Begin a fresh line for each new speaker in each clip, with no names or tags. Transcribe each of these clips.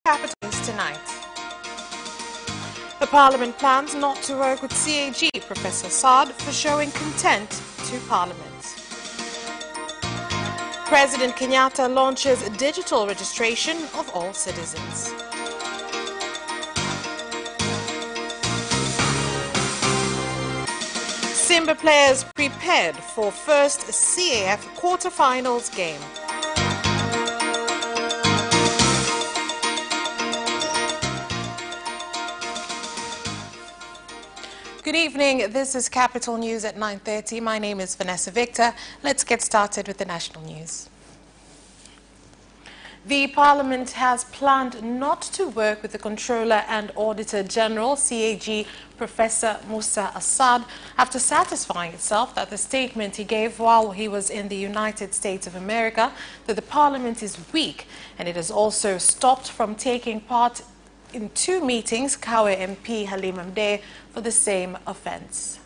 Capital News tonight. The Parliament plans not to work with CAG Professor Saad for showing contempt to Parliament. President Kenyatta launches digital registration of all citizens. Simba players prepared for first CAF quarterfinals game. Good evening. This is Capital News at 9:30. My name is Vanessa Victor. Let's get started with the national news. The Parliament has planned not to work with the Controller and Auditor General, CAG, Professor Musa Assad, after satisfying itself that the statement he gave while he was in the United States of America, that the Parliament is weak, and it has also stopped from taking part in 2 meetings, Kawe MP Halima Mdee, for the same offence.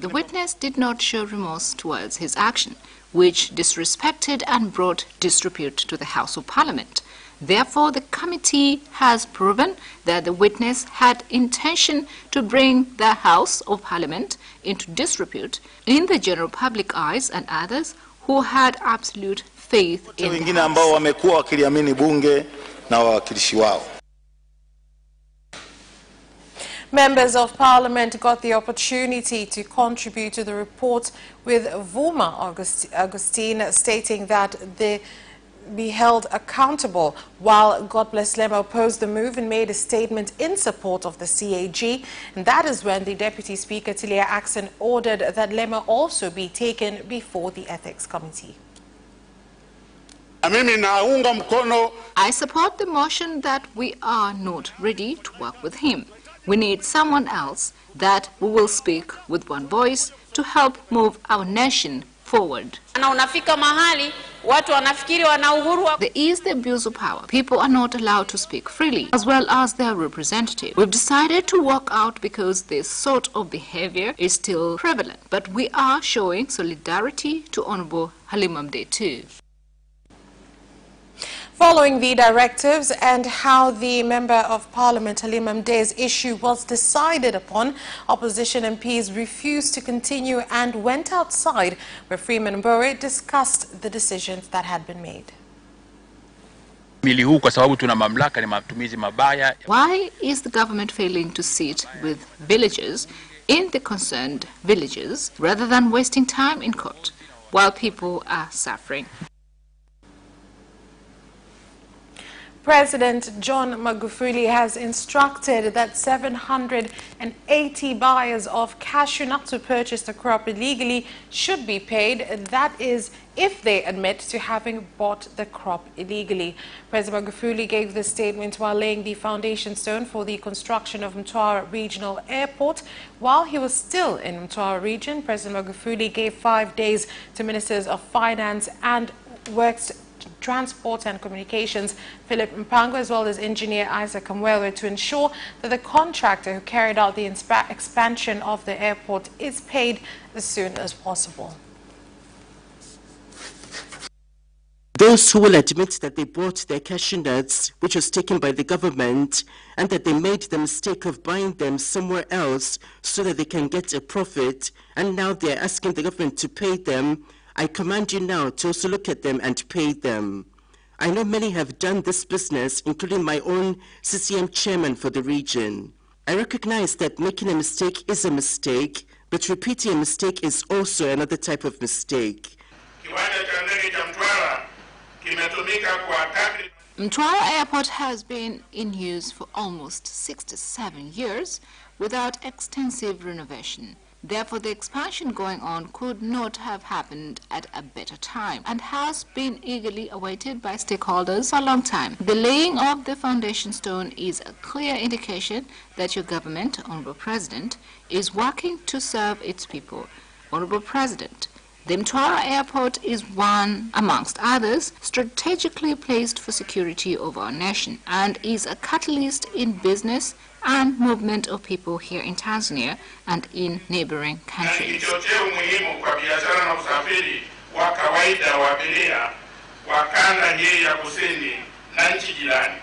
The witness did not show remorse towards his action, which disrespected and brought disrepute to the House of Parliament. Therefore, the committee has proven that the witness had intention to bring the House of Parliament into disrepute in the general public eyes and others who had absolute faith in the House.
Members of Parliament got the opportunity to contribute to the report, with Vuma Augustine stating that they be held accountable, while God Bless Lema opposed the move and made a statement in support of the CAG. And that is when the Deputy Speaker, Tilia Axon, ordered that Lema also be taken before the Ethics Committee.
I support the motion that we are not ready to work with him. We need someone else that we will speak with one voice to help move our nation forward. There is the abuse of power. People are not allowed to speak freely, as well as their representative. We've decided to walk out because this sort of behavior is still prevalent. But we are showing solidarity to Honorable Halima Mdee too.
Following the directives and how the Member of Parliament Halima Mdee's issue was decided upon, opposition MPs refused to continue and went outside, where Freeman Mbowe discussed the decisions that had been made.
Why is the government failing to sit with villagers in the concerned villages rather than wasting time in court while people are suffering?
President John Magufuli has instructed that 780 buyers of cashew nuts who purchased the crop illegally should be paid. That is, if they admit to having bought the crop illegally. President Magufuli gave this statement while laying the foundation stone for the construction of Mtwara Regional Airport. While he was still in Mtwara region, President Magufuli gave 5 days to Ministers of Finance and Works, Transport and Communications, Philip Mpango, as well as Engineer Isaac Kamwelwe, to ensure that the contractor who carried out the expansion of the airport is paid as soon as possible.
Those who will admit that they bought their cashew nuts, which was taken by the government, and that they made the mistake of buying them somewhere else so that they can get a profit, and now they're asking the government to pay them, I command you now to also look at them and pay them. I know many have done this business, including my own CCM chairman for the region. I recognize that making a mistake is a mistake, but repeating a mistake is also another type of mistake.
Mtwara Airport has been in use for almost 67 years without extensive renovation. Therefore, the expansion going on could not have happened at a better time and has been eagerly awaited by stakeholders for a long time. The laying of the foundation stone is a clear indication that your government, Honorable President, is working to serve its people. Honorable President, the Mtwara Airport is one, amongst others, strategically placed for security of our nation and is a catalyst in business and movement of people here in Tanzania and in neighboring countries.
wa kawaida wa abiria wa kanda hii ya kusini na nchi jirani.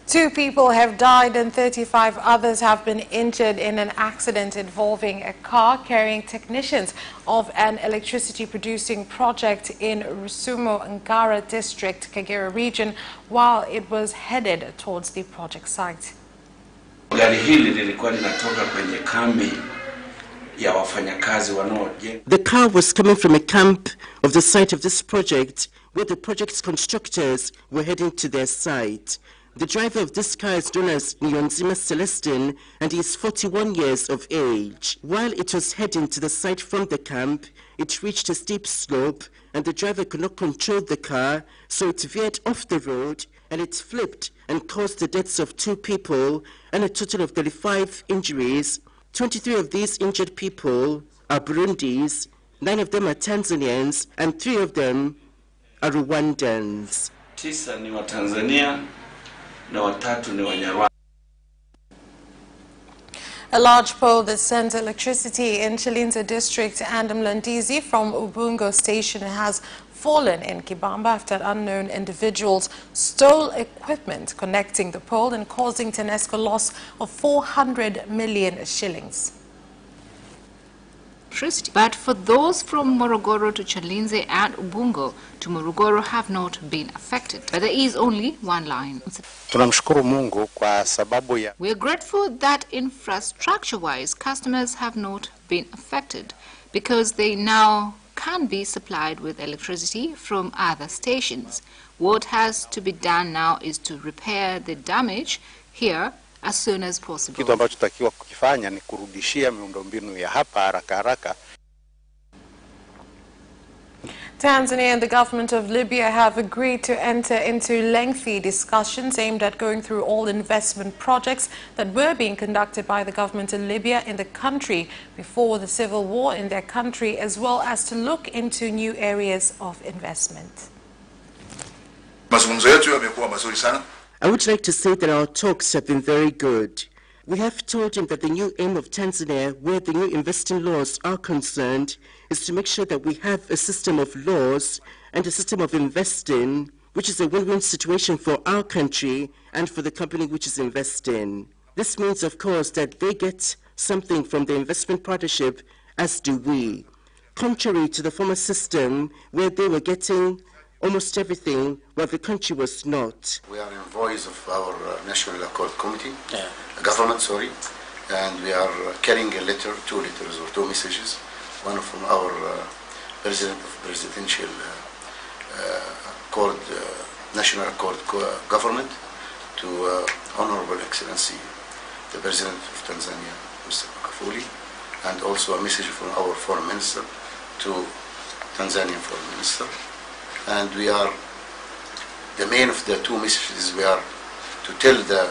2 people have died and 35 others have been injured in an accident involving a car carrying technicians of an electricity-producing project in Rusumo Ngara district, Kagera region, while it was headed towards the project site.
Gari hili lilikuwa linatoka kwenye kambi ya wafanyakazi wanaojenga.
The car was coming from a camp of the site of this project where the project's constructors were heading to their site. The driver of this car is known as Nyonzima Celestine, and he is 41 years of age. While it was heading to the site from the camp, it reached a steep slope, and the driver could not control the car, so it veered off the road, and it flipped and caused the deaths of 2 people and a total of 35 injuries. 23 of these injured people are Burundis, 9 of them are Tanzanians, and 3 of them are Rwandans.
9 ni wa Tanzania na 3 ni Wanyarwanda.
A large pole that sends electricity in Chalinze district and Mlandizi from Ubungo station has fallen in Kibamba after unknown individuals stole equipment connecting the pole and causing TANESCO loss of 400 million shillings.
But for those from Morogoro to Chalinze and Ubungo to Morogoro have not been affected. But there is only one line.
Tunamshukuru Mungu kwa sababu ya.
We are grateful that infrastructure-wise customers have not been affected because they now can be supplied with electricity from other stations. What has to be done now is to repair the damage here as soon as possible.
Kitu ambacho tutakiwa kukifanya ni kurudishia miundombinu ya hapa haraka haraka.
Tanzania and the government of Libya have agreed to enter into lengthy discussions aimed at going through all investment projects that were being conducted by the government of Libya in the country before the civil war in their country, as well as to look into new areas of investment.
Mazungumzo yetu yamekuwa mazuri sana.
I would like to say that our talks have been very good. We have told him that the new aim of Tanzania, where the new investing laws are concerned, is to make sure that we have a system of laws and a system of investing, which is a win-win situation for our country and for the company which is investing. This means, of course, that they get something from the investment partnership, as do we. Contrary to the former system, where they were getting almost everything, while the country was not.
We are in voice of our National Accord Committee, government, sorry, and we are carrying a letter, 2 letters or 2 messages, one from our President of Presidential Accord, National Accord Government, to Honorable Excellency, the President of Tanzania, Mr. Magufuli, and also a message from our Foreign Minister to Tanzanian Foreign Minister. And we are, the main of the 2 messages, we are to tell the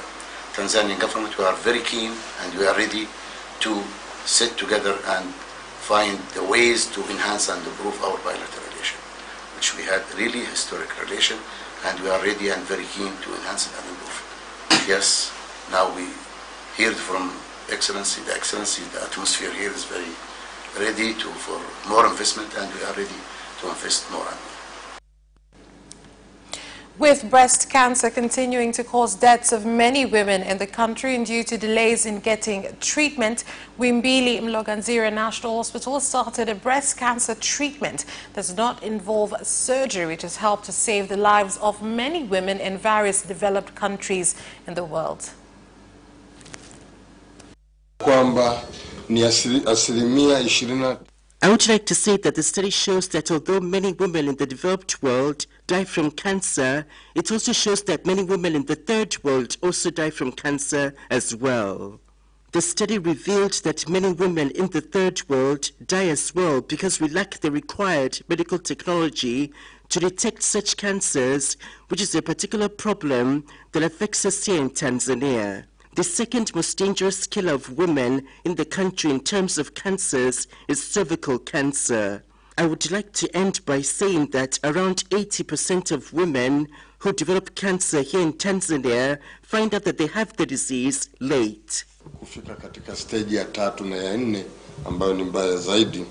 Tanzanian government we are very keen and we are ready to sit together and find the ways to enhance and improve our bilateral relation, which we had really historic relation, and we are ready and very keen to enhance it and improve it. Yes, now we heard from Excellency, the atmosphere here is very ready for more investment, and we are ready to invest more and more.
With breast cancer continuing to cause deaths of many women in the country and due to delays in getting treatment, Wimbili Mloganzira National Hospital started a breast cancer treatment that does not involve surgery, which has helped to save the lives of many women in various developed countries in the world.
I would like to say that the study shows that although many women in the developed world die from cancer, it also shows that many women in the third world also die from cancer as well. The study revealed that many women in the third world die as well because we lack the required medical technology to detect such cancers, which is a particular problem that affects us here in Tanzania. The second most dangerous killer of women in the country in terms of cancers is cervical cancer. I would like to end by saying that around 80% of women who develop cancer here in Tanzania find out that they have the disease late.
Kufika katika stage ya 3 na ya 4 ambayo ni mbaya zaidi.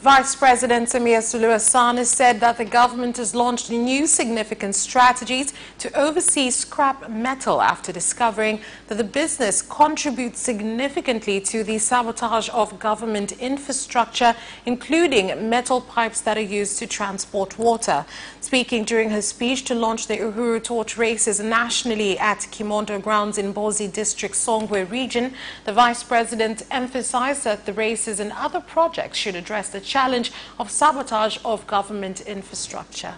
Vice President Samia Suluhu Hassan has said that the government has launched new significant strategies to oversee scrap metal after discovering that the business contributes significantly to the sabotage of government infrastructure, including metal pipes that are used to transport water. Speaking during her speech to launch the Uhuru Torch races nationally at Kimondo Grounds in Mbozi District, Songwe region, the Vice President emphasized that the races and other projects should address the challenge of sabotage of government infrastructure.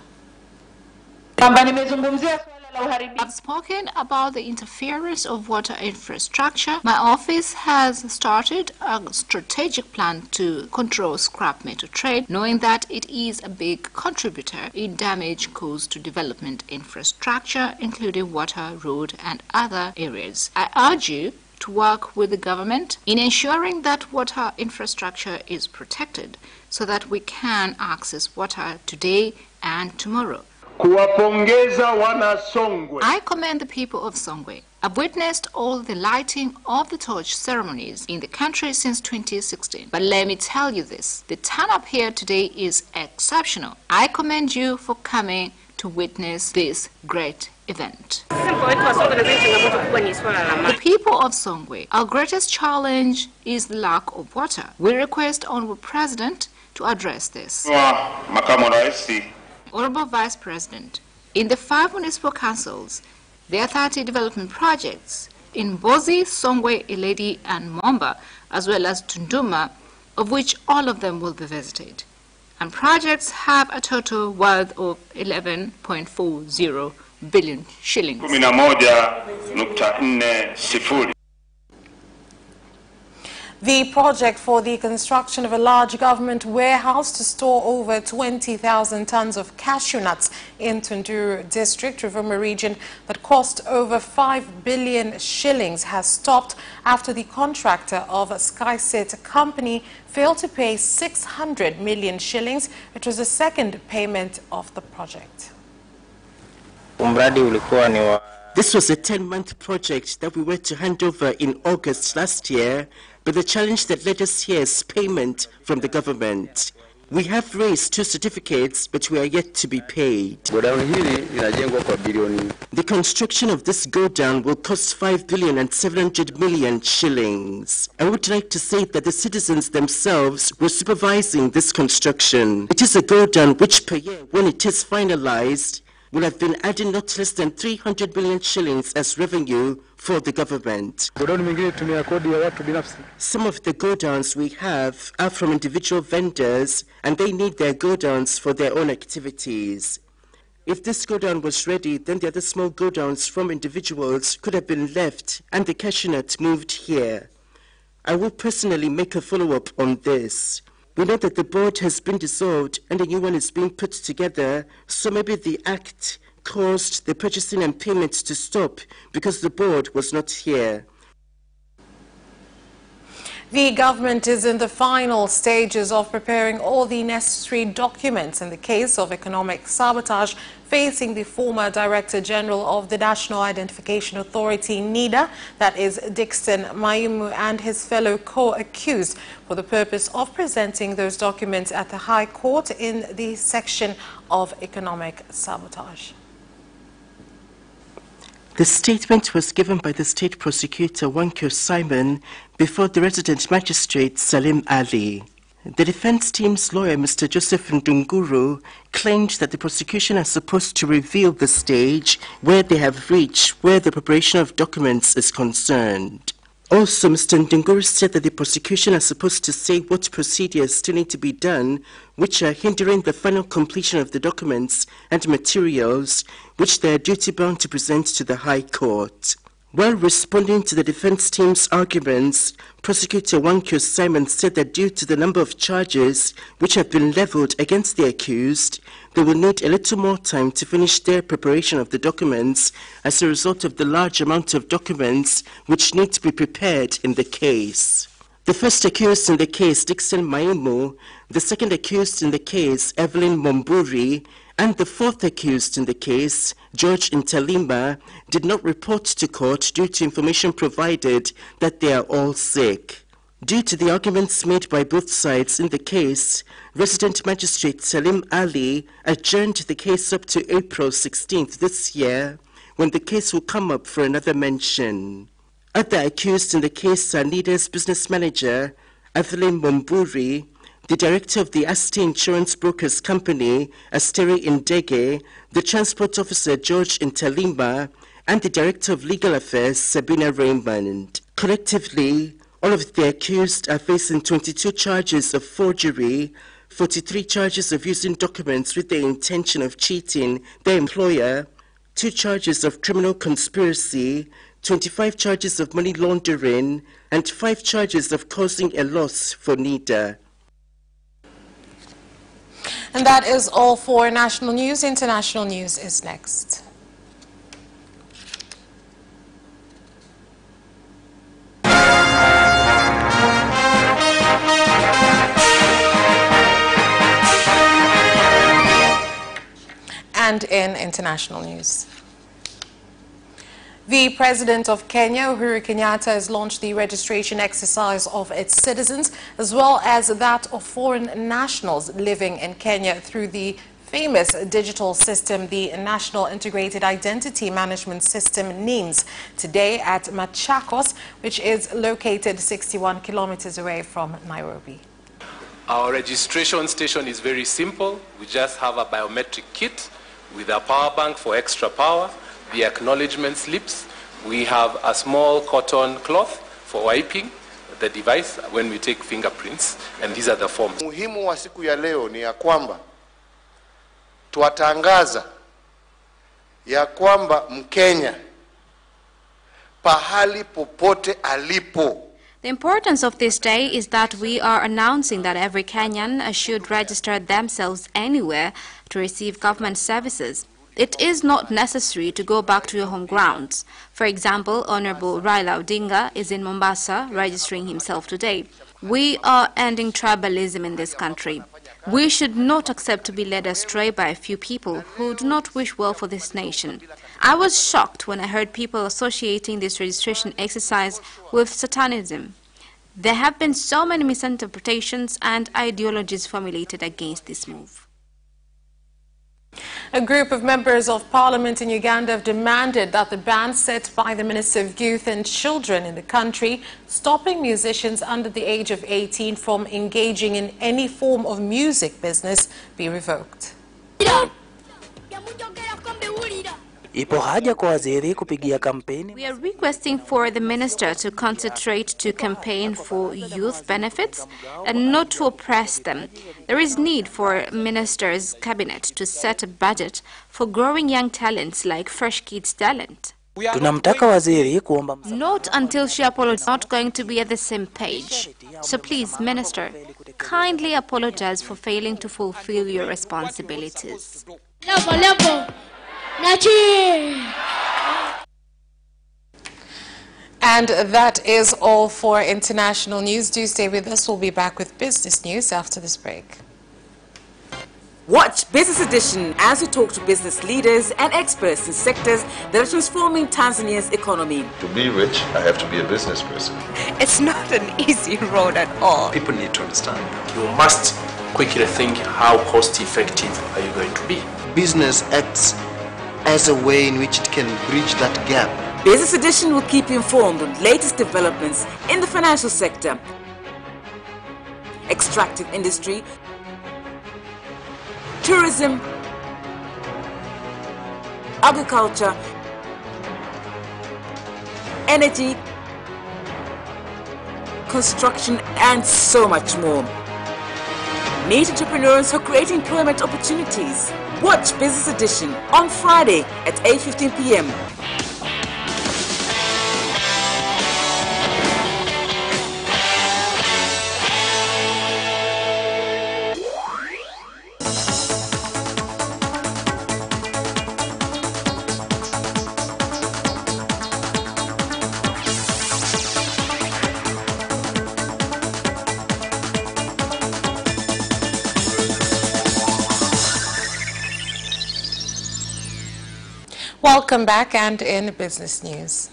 I've spoken about the interference of water infrastructure. My office has started a strategic plan to control scrap metal trade, knowing that it is a big contributor in damage caused to development infrastructure, including water, road, and other areas. I urge you to work with the government in ensuring that water infrastructure is protected so that we can access water today and tomorrow. I commend the people of Songwe. I've witnessed all the lighting of the torch ceremonies in the country since 2016. But let me tell you this, the turn-up here today is exceptional. I commend you for coming to witness this great event. The people of Songwe, our greatest challenge is the lack of water. We request Honorable President to address this. Honorable Vice President, in the 5 municipal councils, there are 30 development projects in Mbozi, Songwe, Iledi, and Momba, as well as Tunduma, of which all of them will be visited. And projects have a total worth of 11.40 billion shillings.
The project for the construction of a large government warehouse to store over 20,000 tons of cashew nuts in Tunduru district, Ruvuma region, that cost over 5 billion shillings has stopped after the contractor of a SkySet company failed to pay 600 million shillings. It was the second payment of the project.
This was a 10-month project that we were to hand over in August last year, but the challenge that led us here is payment from the government. We have raised 2 certificates, but we are yet to be paid. The construction of this go-down will cost 5 billion and 700 million shillings. I would like to say that the citizens themselves were supervising this construction. It is a go-down which per year, when it is finalized, will have been adding not less than 300 million shillings as revenue for the government. Some of the go-downs we have are from individual vendors, and they need their go-downs for their own activities. If this go-down was ready, then the other small go-downs from individuals could have been left and the cashew nut moved here. I will personally make a follow-up on this. We know that the board has been dissolved and a new one is being put together, so maybe the act caused the purchasing and payments to stop because the board was not here.
The government is in the final stages of preparing all the necessary documents in the case of economic sabotage facing the former Director General of the National Identification Authority, NIDA, that is Dickson Maimu, and his fellow co-accused, for the purpose of presenting those documents at the High Court in the section of economic sabotage.
The statement was given by the State Prosecutor Wankyo Simon before the resident magistrate Salim Ali. The defense team's lawyer, Mr. Joseph Ndunguru, claimed that the prosecution is supposed to reveal the stage where they have reached where the preparation of documents is concerned. Also, Mr. Ndunguru said that the prosecution is supposed to say what procedures still need to be done, which are hindering the final completion of the documents and materials, which they are duty-bound to present to the High Court. While responding to the defense team's arguments, Prosecutor Wankyo Simon said that due to the number of charges which have been leveled against the accused, they will need a little more time to finish their preparation of the documents as a result of the large amount of documents which need to be prepared in the case. The first accused in the case, Dickson Maimu, the second accused in the case, Evelyn Momburi, And the fourth accused in the case, George Ntalima, did not report to court due to information provided that they are all sick. Due to the arguments made by both sides in the case, Resident Magistrate Salim Ali adjourned the case up to April 16th this year, when the case will come up for another mention. Other accused in the case are NIDA's business manager, Evelyn Mumburi, the director of the Asti Insurance Brokers Company, Asteri Indege, the transport officer George Ntalima, and the director of legal affairs Sabina Raymond. Collectively, all of the accused are facing 22 charges of forgery, 43 charges of using documents with the intention of cheating their employer, 2 charges of criminal conspiracy, 25 charges of money laundering, and 5 charges of causing a loss for NIDA.
And that is all for national news. International news is next. And in international news, the President of Kenya, Uhuru Kenyatta, has launched the registration exercise of its citizens as well as that of foreign nationals living in Kenya through the famous digital system, the National Integrated Identity Management System, NIMS, today at Machakos, which is located 61 kilometers away from Nairobi.
Our registration station is very simple. We just have a biometric kit with a power bank for extra power, the acknowledgement slips. We have a small cotton cloth for wiping the device when we take fingerprints, and these are the forms.
Muhimu wa siku ya leo ni ya kwamba tuwatangaza ya kwamba Mkenya pahali popote alipo.
The importance of this day is that we are announcing that every Kenyan should register themselves anywhere to receive government services. It is not necessary to go back to your home grounds. For example, Honorable Raila Odinga is in Mombasa registering himself today. We are ending tribalism in this country. We should not accept to be led astray by a few people who do not wish well for this nation. I was shocked when I heard people associating this registration exercise with Satanism. There have been so many misinterpretations and ideologies formulated against this move.
A group of members of parliament in Uganda have demanded that the ban set by the Minister of Youth and Children in the country, stopping musicians under the age of 18 from engaging in any form of music business, be revoked.
We are requesting for the minister to concentrate to campaign for youth benefits and not to oppress them. There is need for minister's cabinet to set a budget for growing young talents like Fresh Kids Talent. Not until she apologizes, not going to be at the same page. So please, Minister, kindly apologize for failing to fulfill your responsibilities.
And that is all for international news. Do stay with us. We'll be back with business news after this break.
Watch Business Edition as we talk to business leaders and experts in sectors that are transforming Tanzania's economy.
To be rich, I have to be a business person.
It's not an easy road at all.
People need to understand. You must quickly think, how cost effective are you going to be?
Business acts as a way in which it can bridge that gap.
Business Edition will keep you informed on latest developments in the financial sector, extractive industry, tourism, agriculture, energy, construction, and so much more. Meet entrepreneurs who create employment opportunities. Watch Business Edition on Friday at 8:15 p.m.
Welcome back, and in business news.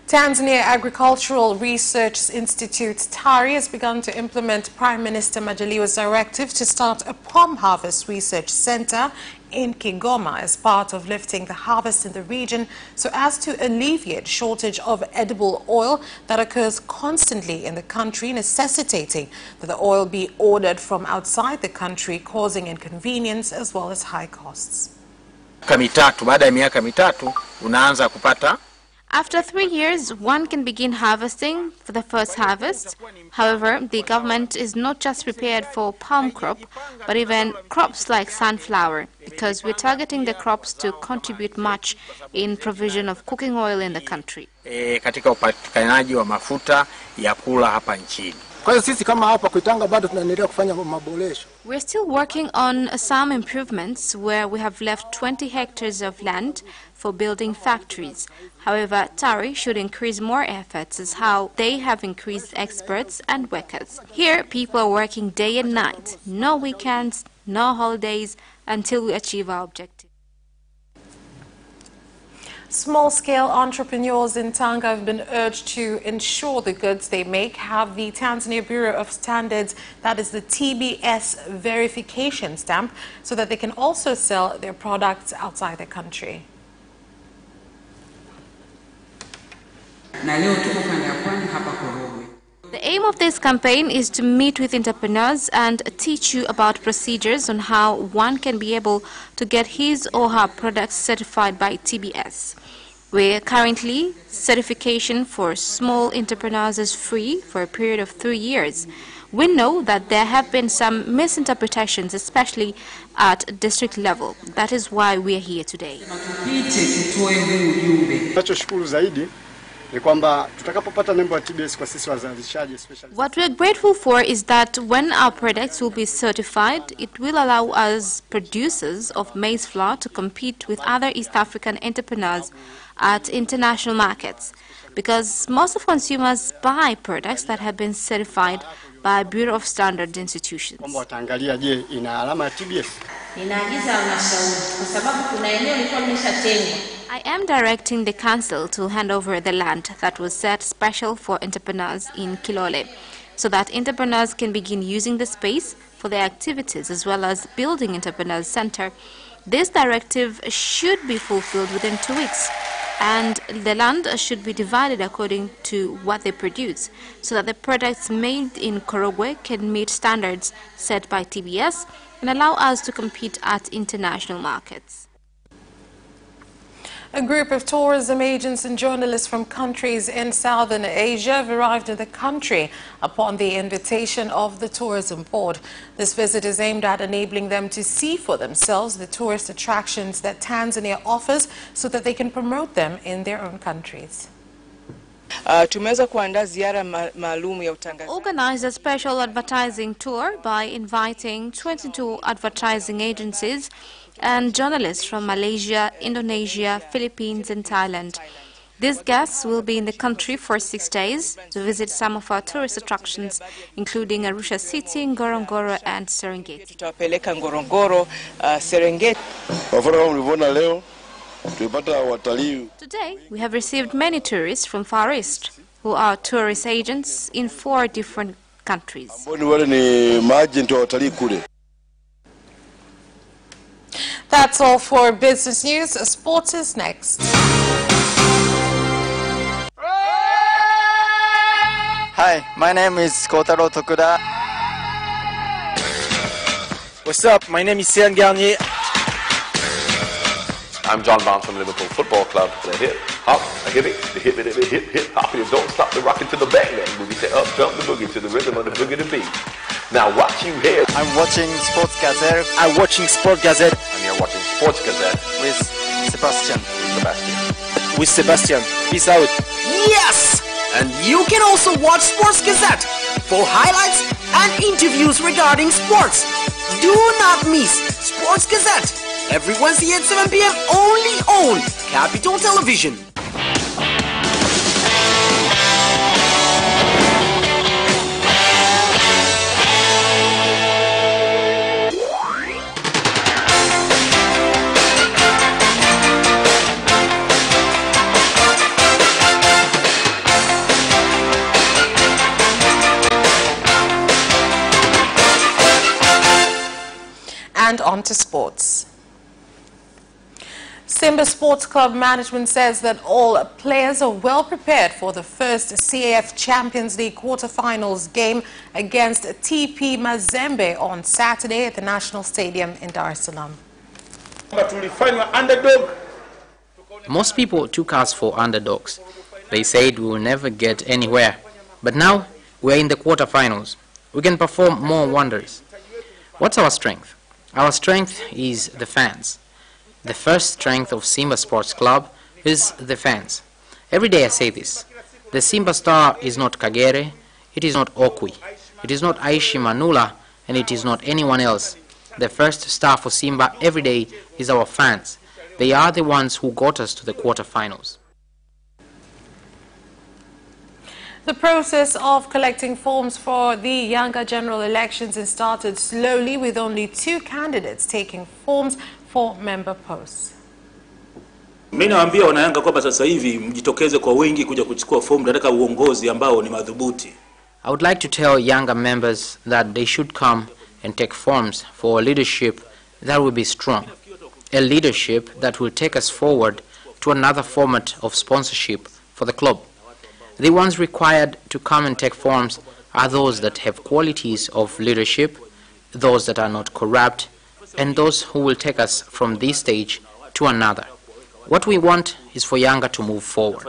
Tanzania Agricultural Research Institute, TARI, has begun to implement Prime Minister Majaliwa's directive to start a palm harvest research center in Kigoma as part of lifting the harvest in the region so as to alleviate shortage of edible oil that occurs constantly in the country, necessitating that the oil be ordered from outside the country, causing inconvenience as well as high costs.
After 3 years, one can begin harvesting for the first harvest. However, the government is not just prepared for palm crop, but even crops like sunflower, because we're targeting the crops to contribute much in provision of cooking oil in the country.
Katika upatikanaji wa mafuta ya kula hapa nchini.
We're still working on some improvements where we have left 20 hectares of land for building factories. However, TARI should increase more efforts as how they have increased experts and workers. Here, people are working day and night, no weekends, no holidays, until we achieve our objective.
Small-scale entrepreneurs in Tanga have been urged to ensure the goods they make have the Tanzania Bureau of Standards, that is the TBS verification stamp, so that they can also sell their products outside the country.
The aim of this campaign is to meet with entrepreneurs and teach you about procedures on how one can be able to get his or her products certified by TBS. Where currently certification for small entrepreneurs is free for a period of 3 years. We know that there have been some misinterpretations, especially at district level. That is why we are here today. What we are grateful for is that when our products will be certified, it will allow us producers of maize flour to compete with other East African entrepreneurs at international markets, because most of consumers buy products that have been certified by Bureau of Standards institutions. I am directing the council to hand over the land that was set special for entrepreneurs in Kilole, so that entrepreneurs can begin using the space for their activities as well as building entrepreneurs center. This directive should be fulfilled within 2 weeks, and the land should be divided according to what they produce, so that the products made in Korogwe can meet standards set by TBS and allow us to compete at international markets.
A group of tourism agents and journalists from countries in Southern Asia have arrived in the country upon the invitation of the Tourism Board. This visit is aimed at enabling them to see for themselves the tourist attractions that Tanzania offers so that they can promote them in their own countries.
Organized a special advertising tour by inviting 22 advertising agencies and journalists from Malaysia, Indonesia, Philippines and Thailand. These guests will be in the country for 6 days to visit some of our tourist attractions, including Arusha City, Ngorongoro and Serengeti. Today, we have received many tourists from Far East, who are tourist agents in 4 different countries.
That's all for business news. Sports is next.
Hi, my name is Kotaro Tokuda.
What's up? My name is Céline Garnier.
I'm John Barnes from Liverpool Football Club. The hip, hop, I hip it, the hip, hip, hop. You don't stop the rockin' to the bang, bang. Boogie say up, jump the boogie to the rhythm of the boogie to beat. Now what you hear?
I'm watching Sports Gazette.
I'm watching Sport Gazette.
And you're watching Sports Gazette.
With Sebastian.
With Sebastian. Peace out.
Yes! And you can also watch Sports Gazette for highlights and interviews regarding sports. Do not miss Sports Gazette every Wednesday at 7 p.m. only on Capital Television.
And on to sports. Simba Sports Club management says that all players are well prepared for the first CAF Champions League quarter-finals game against TP Mazembe on Saturday at the National Stadium in Dar es Salaam.
Most people took us for underdogs. They said we will never get anywhere. But now we're in the quarter-finals. We can perform more wonders. What's our strength? Our strength is the fans. The first strength of Simba Sports Club is the fans. Every day I say this. The Simba star is not Kagere, it is not Okwi, it is not Aishi Manula, and it is not anyone else. The first star for Simba every day is our fans. They are the ones who got us to the quarterfinals.
The process of collecting forms for the younger general elections has started slowly, with only 2 candidates taking forms for member posts.
Mimi nawaambia wanayanga kwamba sasa hivi mjitokeze kwa wingi kuja kuchukua fomu, nataka uongozi ambao ni madhubuti.
I would like to tell younger members that they should come and take forms for a leadership that will be strong, a leadership that will take us forward to another format of sponsorship for the club. The ones required to come and take forms are those that have qualities of leadership, those that are not corrupt, and those who will take us from this stage to another. What we want is for Yanga to move forward.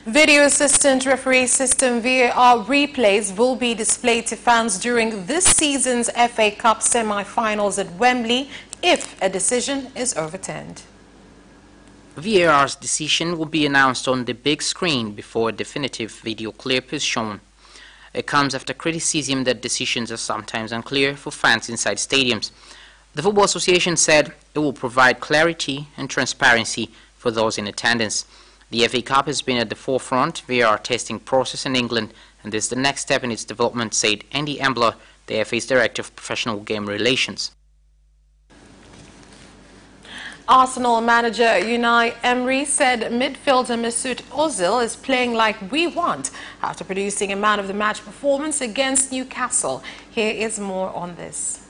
Video assistant referee system VAR replays will be displayed to fans during this season's FA Cup semi-finals at Wembley if a decision is overturned.
VAR's decision will be announced on the big screen before a definitive video clip is shown. It comes after criticism that decisions are sometimes unclear for fans inside stadiums. The Football Association said it will provide clarity and transparency for those in attendance. The FA Cup has been at the forefront VAR testing process in England, and this is the next step in its development, said Andy Ambler, the FA's Director of Professional Game Relations.
Arsenal manager Unai Emery said midfielder Mesut Ozil is playing like we want after producing a man-of-the-match performance against Newcastle. Here is more on this.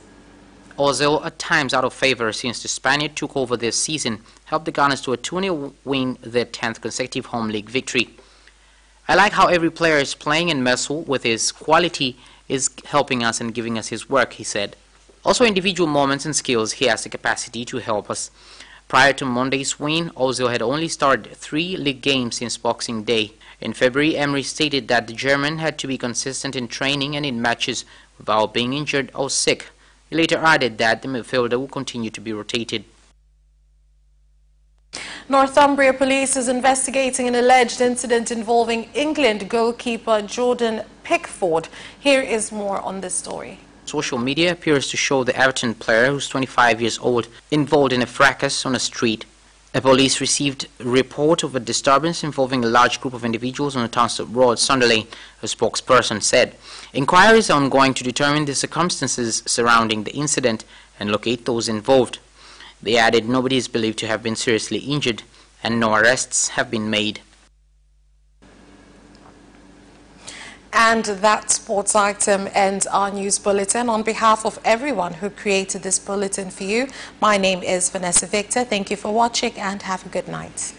Ozil, at times out of favour since the Spaniard took over this season, helped the Gunners to a 2-0 win, their 10th consecutive home league victory. I like how every player is playing, and Mesut, with his quality, is helping us and giving us his work, he said. Also, individual moments and skills, he has the capacity to help us. Prior to Monday's win, Ozil had only started 3 league games since Boxing Day. In February, Emery stated that the German had to be consistent in training and in matches without being injured or sick. He later added that the midfielder will continue to be rotated.
Northumbria Police is investigating an alleged incident involving England goalkeeper Jordan Pickford. Here is more on this story.
Social media appears to show the Everton player, who's 25 years old, involved in a fracas on a street. The police received a report of a disturbance involving a large group of individuals on the Townsend Road, Sunderland, a spokesperson said. Inquiries are ongoing to determine the circumstances surrounding the incident and locate those involved. They added nobody is believed to have been seriously injured and no arrests have been made.
And that sports item ends our news bulletin. On behalf of everyone who created this bulletin for you, my name is Vanessa Victor. Thank you for watching and have a good night.